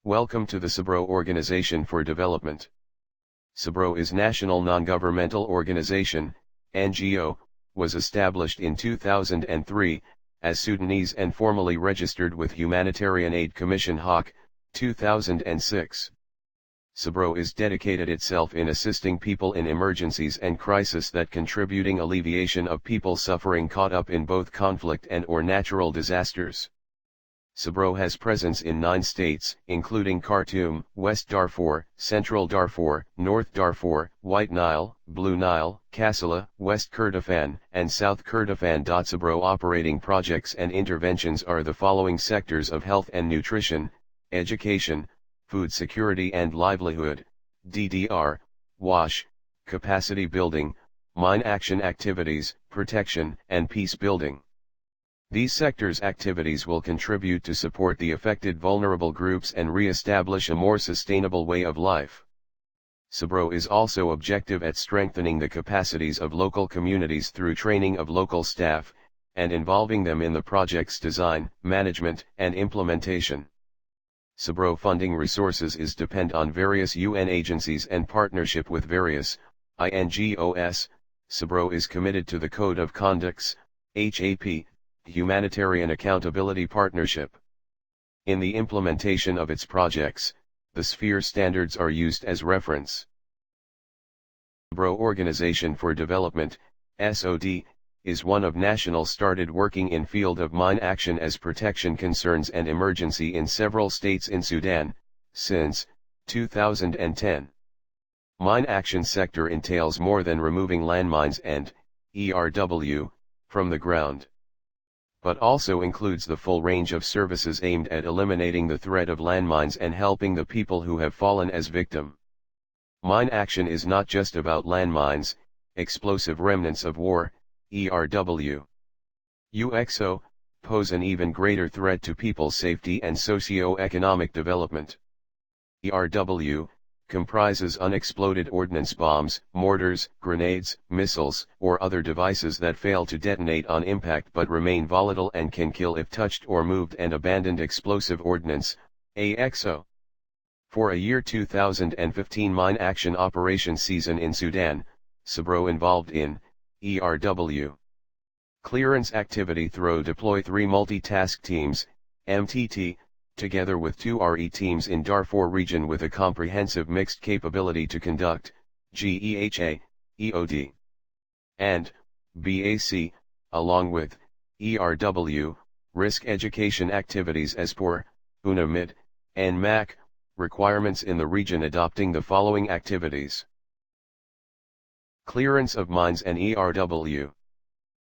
Welcome to the Sibro Organization for Development. Sibro is National Non-Governmental Organization, NGO, was established in 2003, as Sudanese and formally registered with Humanitarian Aid Commission HAC, 2006. Sibro is dedicated itself in assisting people in emergencies and crisis that contributing alleviation of people suffering caught up in both conflict and or natural disasters. Sibro has presence in 9 states, including Khartoum, West Darfur, Central Darfur, North Darfur, White Nile, Blue Nile, Kassala, West Kordofan, and South Kordofan. Sibro operating projects and interventions are the following sectors of health and nutrition, education, food security and livelihood, DDR, WASH, capacity building, mine action activities, protection, and peace building. These sectors' activities will contribute to support the affected vulnerable groups and re-establish a more sustainable way of life. Sibro is also objective at strengthening the capacities of local communities through training of local staff, and involving them in the project's design, management, and implementation. Sibro funding resources is depend on various UN agencies and partnership with various INGOs. Sibro is committed to the Code of Conducts, HAP, Humanitarian Accountability Partnership. In the implementation of its projects, the sphere standards are used as reference. Sibro Organization for Development, SOD, is one of national started working in field of mine action as protection concerns and emergency in several states in Sudan, since 2010. Mine action sector entails more than removing landmines and ERW from the ground, but also includes the full range of services aimed at eliminating the threat of landmines and helping the people who have fallen as victim. Mine action is not just about landmines, explosive remnants of war, ERW. UXO, pose an even greater threat to people's safety and socio-economic development. ERW comprises unexploded ordnance bombs, mortars, grenades, missiles, or other devices that fail to detonate on impact but remain volatile and can kill if touched or moved, and abandoned explosive ordnance, AXO. For a year 2015 mine action operation season in Sudan, Sibro involved in ERW clearance activity through deploy 3 multitask teams, MTT, together with 2 RE teams in Darfur region with a comprehensive mixed capability to conduct, GEHA, EOD, and BAC, along with ERW, risk education activities as per UNAMID and MAC, requirements in the region adopting the following activities. Clearance of mines and ERW.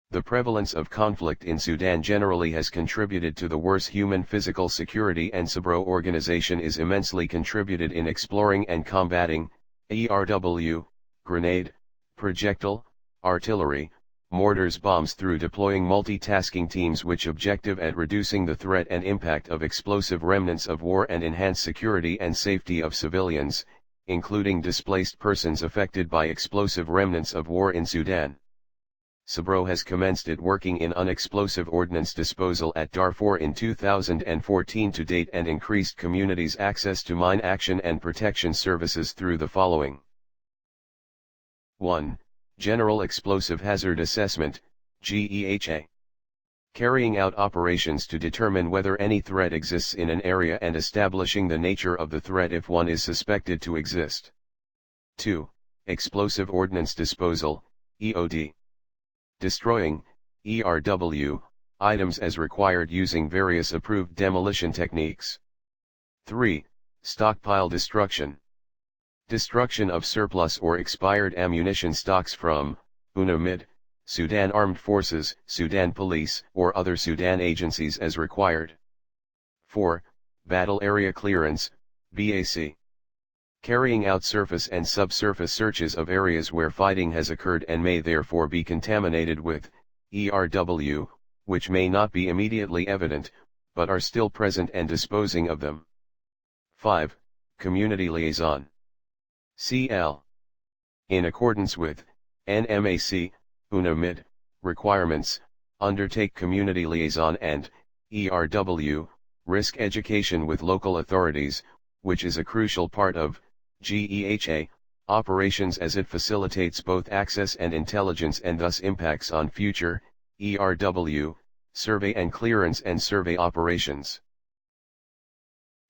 The prevalence of conflict in Sudan generally has contributed to the worse human physical security, and Sibro organization is immensely contributed in exploring and combating ERW, grenade, projectile, artillery, mortars, bombs through deploying multitasking teams which objective at reducing the threat and impact of explosive remnants of war and enhance security and safety of civilians, including displaced persons affected by explosive remnants of war in Sudan. Sibro has commenced it working in unexplosive ordnance disposal at Darfur in 2014 to date, and increased communities' access to mine action and protection services through the following. 1. General Explosive Hazard Assessment, GEHA. Carrying out operations to determine whether any threat exists in an area and establishing the nature of the threat if one is suspected to exist. 2. Explosive Ordnance Disposal, EOD. Destroying, ERW, items as required using various approved demolition techniques. 3. Stockpile Destruction. Destruction of surplus or expired ammunition stocks from, UNAMID, Sudan Armed Forces, Sudan Police, or other Sudan agencies as required. 4. Battle Area Clearance, BAC. Carrying out surface and subsurface searches of areas where fighting has occurred and may therefore be contaminated with ERW, which may not be immediately evident, but are still present, and disposing of them. 5. Community Liaison. CL. In accordance with NMAC, UNAMID, requirements, undertake community liaison and ERW, risk education with local authorities, which is a crucial part of GEHA operations as it facilitates both access and intelligence and thus impacts on future ERW survey and clearance and survey operations.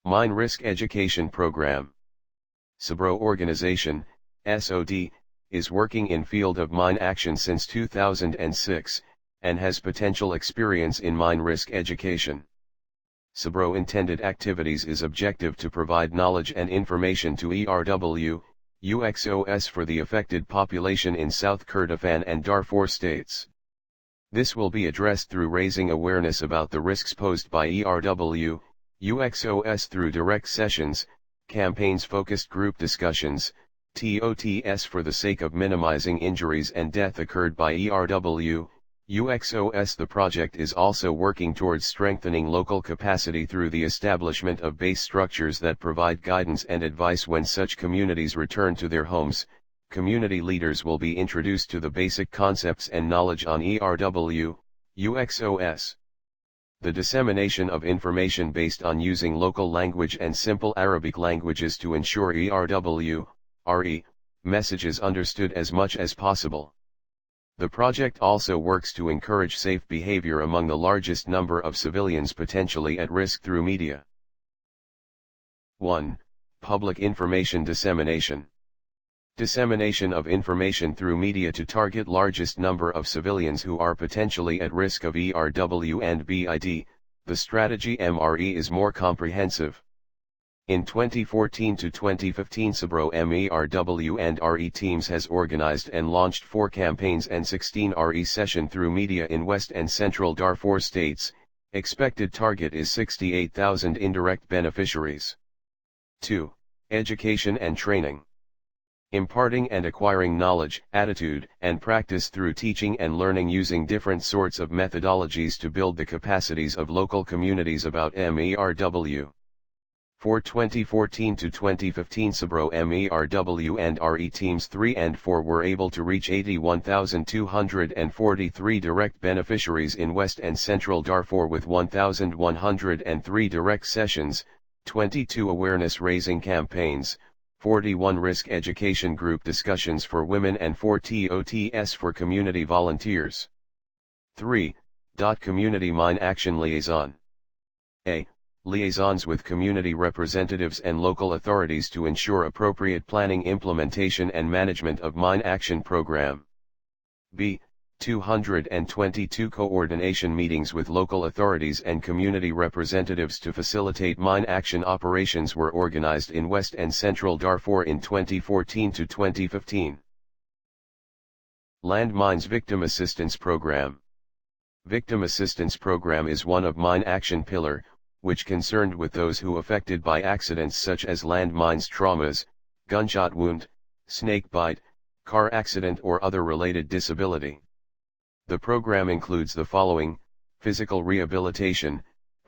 Mine Risk Education Program. Sibro Organization, SOD, is working in field of mine action since 2006, and has potential experience in mine risk education. Sibro intended activities is objective to provide knowledge and information to ERW, UXOS for the affected population in South Kordofan and Darfur states. This will be addressed through raising awareness about the risks posed by ERW, UXOS through direct sessions, campaigns, focused group discussions, TOTS for the sake of minimizing injuries and death occurred by ERW, UXOS. The project is also working towards strengthening local capacity through the establishment of base structures that provide guidance and advice when such communities return to their homes. Community leaders will be introduced to the basic concepts and knowledge on ERW, UXOS. The dissemination of information based on using local language and simple Arabic languages to ensure ERW, RE, messages understood as much as possible. The project also works to encourage safe behavior among the largest number of civilians potentially at risk through media. 1. Public information dissemination. Dissemination of information through media to target largest number of civilians who are potentially at risk of ERW and BID. The strategy MRE is more comprehensive. In 2014 to 2015, Sibro MERW and RE teams has organized and launched 4 campaigns and 16 RE session through media in West and Central Darfur states. Expected target is 68,000 indirect beneficiaries. 2. Education and training. Imparting and acquiring knowledge, attitude, and practice through teaching and learning using different sorts of methodologies to build the capacities of local communities about MERW. For 2014 to 2015, Sibro MERW and RE teams 3 and 4 were able to reach 81,243 direct beneficiaries in West and Central Darfur with 1,103 direct sessions, 22 awareness-raising campaigns, 41 risk education group discussions for women and 4 TOTS for community volunteers. 3. Community Mine Action Liaison. A. Liaisons with community representatives and local authorities to ensure appropriate planning, implementation and management of mine action program. B. 222 coordination meetings with local authorities and community representatives to facilitate mine action operations were organized in West and Central Darfur in 2014 to 2015. Landmines Victim Assistance Program. Victim Assistance Program is one of mine action pillar, which concerned with those who affected by accidents such as landmines traumas, gunshot wound, snake bite, car accident or other related disability. The program includes the following: physical rehabilitation,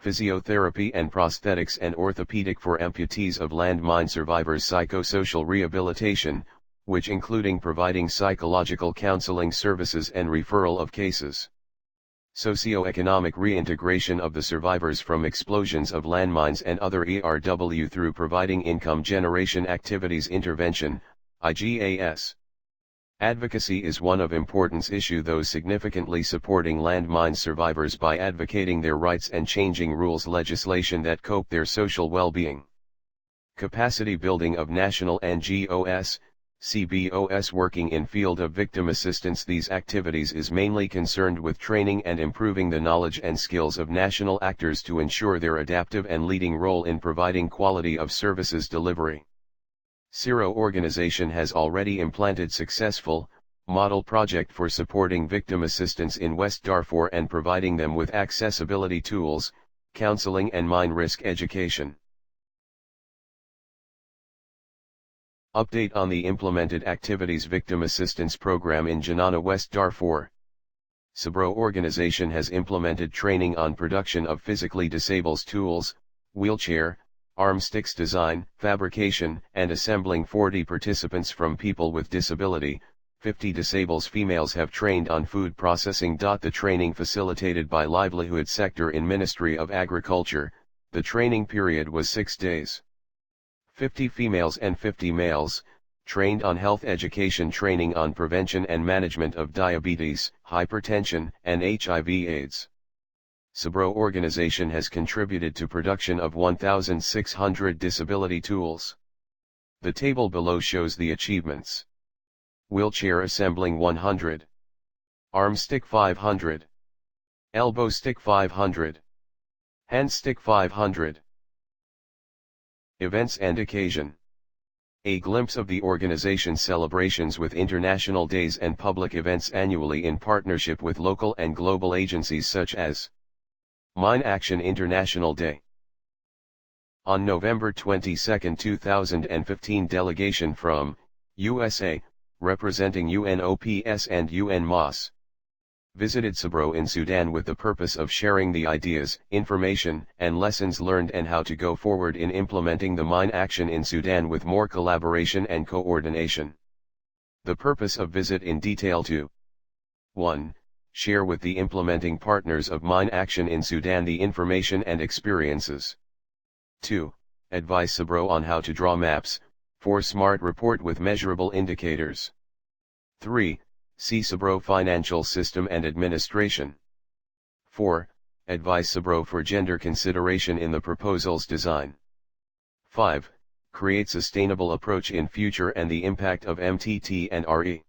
physiotherapy and prosthetics and orthopedic for amputees of landmine survivors, psychosocial rehabilitation, which including providing psychological counseling services and referral of cases. Socioeconomic reintegration of the survivors from explosions of landmines and other ERW through providing income generation activities, intervention, IGAS. Advocacy is one of importance issue, those significantly supporting landmine survivors by advocating their rights and changing rules legislation that cope their social well-being. Capacity building of national NGOs, CBOs working in field of victim assistance. These activities is mainly concerned with training and improving the knowledge and skills of national actors to ensure their adaptive and leading role in providing quality of services delivery. Sibro organization has already implanted successful model project for supporting victim assistance in West Darfur and providing them with accessibility tools, counseling and mine risk education. Update on the implemented activities Victim Assistance Program in Janana, West Darfur. Sibro organization has implemented training on production of physically disabled tools, wheelchair, arm sticks design, fabrication, and assembling. 40 participants from people with disability, 50 disabled females have trained on food processing. The training facilitated by livelihood sector in Ministry of Agriculture. The training period was 6 days. 50 females and 50 males, trained on health education training on prevention and management of diabetes, hypertension, and HIV/AIDS. Sibro organization has contributed to production of 1,600 disability tools. The table below shows the achievements. Wheelchair assembling 100. Arm stick 500. Elbow stick 500. Hand stick 500. Events and occasion. A glimpse of the organization's celebrations with international days and public events annually in partnership with local and global agencies such as Mine Action International Day. On November 22, 2015, delegation from USA, representing UNOPS and UNMOS, visited Sibro in Sudan with the purpose of sharing the ideas, information, and lessons learned and how to go forward in implementing the mine action in Sudan with more collaboration and coordination. The purpose of visit in detail to 1. Share with the implementing partners of mine action in Sudan the information and experiences. 2. Advise Sibro on how to draw maps, for smart report with measurable indicators. 3. See Sibro financial system and administration. 4. Advise Sibro for gender consideration in the proposal's design. 5. Create sustainable approach in future and the impact of MTT and RE.